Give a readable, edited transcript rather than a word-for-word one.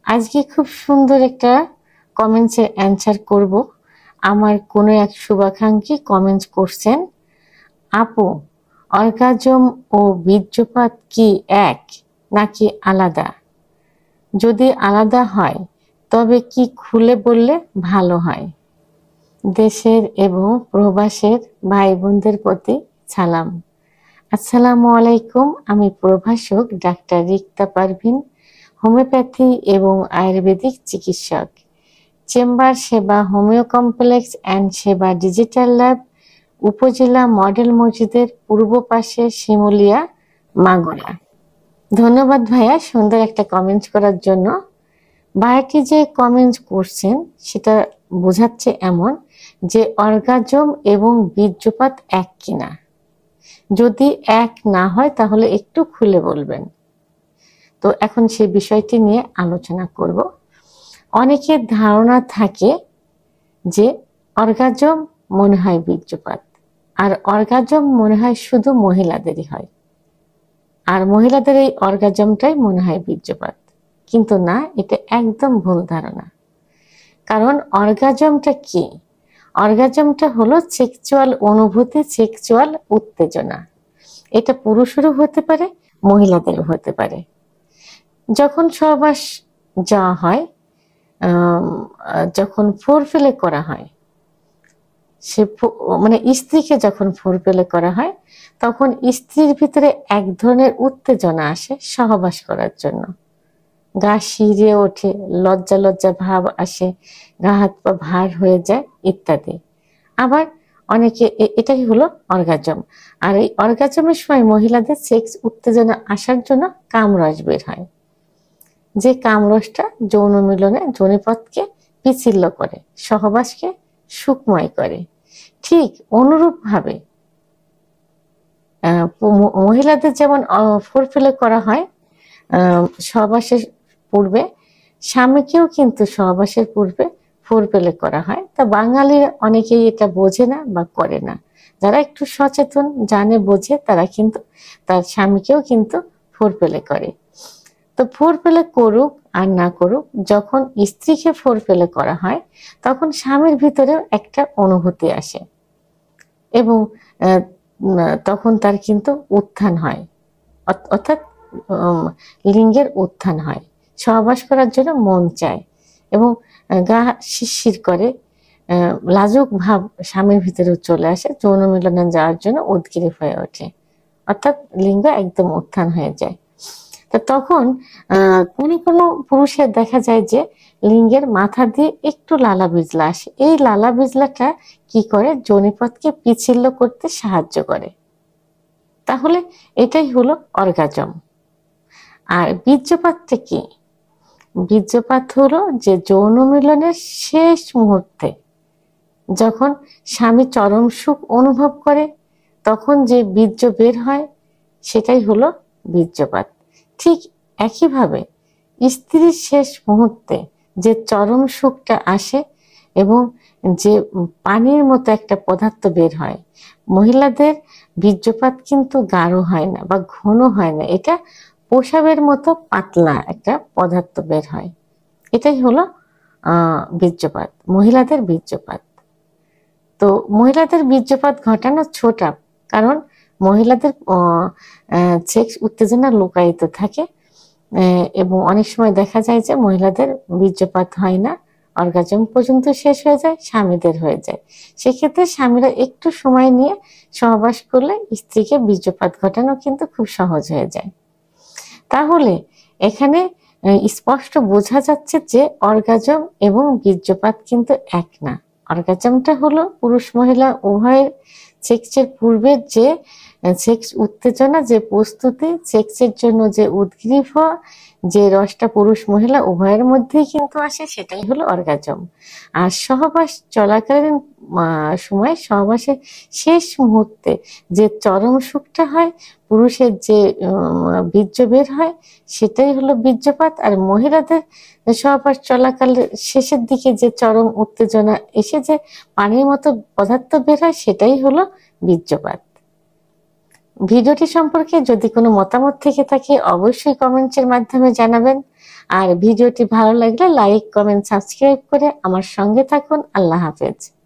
আজকে খুব সুন্দর একটা কমেন্টসের অ্যান্সার করব। আমার কোনো এক শুভাকাঙ্ক্ষী কমেন্টস করছেন, আপু অর্গাজম ও বীর্যপাত কি এক নাকি আলাদা? যদি আলাদা হয় তবে কি খুলে বললে ভালো হয়? দেশের এবং প্রবাসের ভাই বোনদের প্রতি সালাম। আসসালামু আলাইকুম। আমি প্রভাষক ডাক্তার রিক্তা পারভিন, হোমিওপ্যাথি এবং আয়ুর্বেদিক চিকিৎসক, চেম্বার সেবা, হোমিও কমপ্লেক্স অ্যান্ড সেবা ডিজিটাল ল্যাব, উপজেলা মডেল মসজিদের পূর্ব পাশে, শিমুলিয়া, মাগুরা। ধন্যবাদ ভাইয়া সুন্দর একটা কমেন্ট করার জন্য। ভাইয়াটি যে কমেন্ট করছেন সেটা বোঝাচ্ছে এমন যে অর্গাজম এবং বীর্যপাত এক কিনা। যদি এক না হয় তাহলে একটু খুলে বলবেন। তো এখন সেই বিষয়টি নিয়ে আলোচনা করব। অনেকের ধারণা থাকে যে অর্গাজম মনে হয় বীর্যপাত, আর অর্গাজম মনে হয় শুধু মহিলাদেরই হয়, আর মহিলাদের এই অর্গাজমটাই মনে হয় বীর্যপাত। কিন্তু না, এটা একদম ভুল ধারণা। কারণ অর্গাজমটা কি? অর্গাজমটা হলো সেক্সুয়াল অনুভূতি, সেক্সুয়াল উত্তেজনা। এটা পুরুষেরও হতে পারে, মহিলাদেরও হতে পারে। যখন সহবাস যাওয়া হয়, যখন ফোরপ্লে করা হয়, সে মানে স্ত্রীকে যখন ফোরপ্লে করা হয়, তখন স্ত্রীর ভিতরে এক ধরনের উত্তেজনা আসে সহবাস করার জন্য। গা শিরে ওঠে, লজ্জা লজ্জা ভাব আসে, গা হাত পা ভার হয়ে যায় ইত্যাদি। আবার অনেকে এটাই হলো অর্গাজম। আর এই অর্গাজমের সময় মহিলাদের সেক্স উত্তেজনা আসার জন্য কামরস বের হয়, যে কামরসটা যৌন মিলনে যোনিপথকে পিচ্ছিল করে, সহবাসকে সুখময় করে। ঠিক অনুরূপভাবে মহিলাদের যেমন ফোরপ্লে করা হয় সহবাসের পূর্বে, স্বামীকেও কিন্তু সহবাসের পূর্বে ফোরপ্লে করা হয়। তা বাঙালির অনেকেই এটা বোঝে না বা করে না। যারা একটু সচেতন, জানে, বোঝে, তারা কিন্তু তার স্বামীকেও কিন্তু ফোরপ্লে করে। তো ফোরপ্লে করুক আর না করুক, যখন স্ত্রীকে ফোরপ্লে করা হয় তখন স্বামীর ভিতরেও একটা অনুভূতি আসে এবং তখন তার কিন্তু উত্থান হয়, অর্থাৎ লিঙ্গের উত্থান হয়, সহবাস করার জন্য মন চায় এবং গা শিরশির করে, লাজুক ভাব স্বামীর ভিতরে চলে আসে, যৌন মিলনে যাওয়ার জন্য উদগ্রীব হয়ে ওঠে, অর্থাৎ লিঙ্গ একদম উত্থান হয়ে যায়। তো তখন কোনো কোনো পুরুষের দেখা যায় যে লিঙ্গের মাথা দিয়ে একটু লালা বিজলা আসে। এই লালা বিজলাটা কি করে? যোনিপথকে পিচ্ছিল করতে সাহায্য করে। তাহলে এটাই হলো অর্গাজম। আর বীর্যপাতটা কি? বীর্যপাত হলো যে যৌন মিলনের শেষ মুহূর্তে যখন স্বামী চরম সুখ অনুভব করে তখন যে বীর্য বের হয়, সেটাই হলো বীর্যপাত। ঠিক একইভাবে স্ত্রীর শেষ মুহূর্তে যে চরম সুখটা আসে এবং যে পানির মতো একটা পদার্থ বের হয়, মহিলাদের বীর্যপাত কিন্তু গাঢ় হয় না বা ঘন হয় না, এটা প্রসাবের মতো পাতলা একটা পদার্থ বের হয়। এটাই হলো বীর্যপাত, মহিলাদের বীর্যপাত। তো মহিলাদের বীর্যপাত ঘটানো ছোটা, কারণ মহিলাদের সেক্স উত্তেজনা লুকায়িত থাকে এবং অনেক সময় দেখা যায় যে মহিলাদের বীর্যপাত হয় না, অর্গাজম পর্যন্ত শেষ হয়ে যায়, স্বামীদের হয়ে যায়। সেক্ষেত্রে স্বামীরা একটু সময় নিয়ে সহবাস করলে স্ত্রীকে বীর্যপাত ঘটানো কিন্তু খুব সহজ হয়ে যায়। তাহলে এখানে স্পষ্ট বোঝা যাচ্ছে যে অর্গাজম এবং বীর্যপাত কিন্তু এক না। অর্গাজমটা হলো পুরুষ মহিলা উভয়ের সেক্সের পূর্বের যে সেক্স উত্তেজনা, যে প্রস্তুতি, সেক্সের জন্য যে উদ্গ্রীব হওয়া, যে রসটা পুরুষ মহিলা উভয়ের মধ্যেই কিন্তু আসে, সেটাই হলো অর্গাজম। আর সহবাস চলাকালীন সময়, সহবাসের শেষ মুহূর্তে যে চরম সুখটা হয়, পুরুষের যে বীর্য বের হয়, সেটাই হলো বীর্যপাত। আর মহিলাদের সহবাস চলাকালে শেষের দিকে যে চরম উত্তেজনা এসে যে পানির মতো পদার্থ বের হয়, সেটাই হলো বীর্যপাত। ভিডিওটি সম্পর্কে যদি কোনো মতামত থেকে থাকে অবশ্যই কমেন্টসের মাধ্যমে জানাবেন। আর ভিডিওটি ভালো লাগলে লাইক, কমেন্ট, সাবস্ক্রাইব করে আমার সঙ্গে থাকুন। আল্লাহ হাফেজ।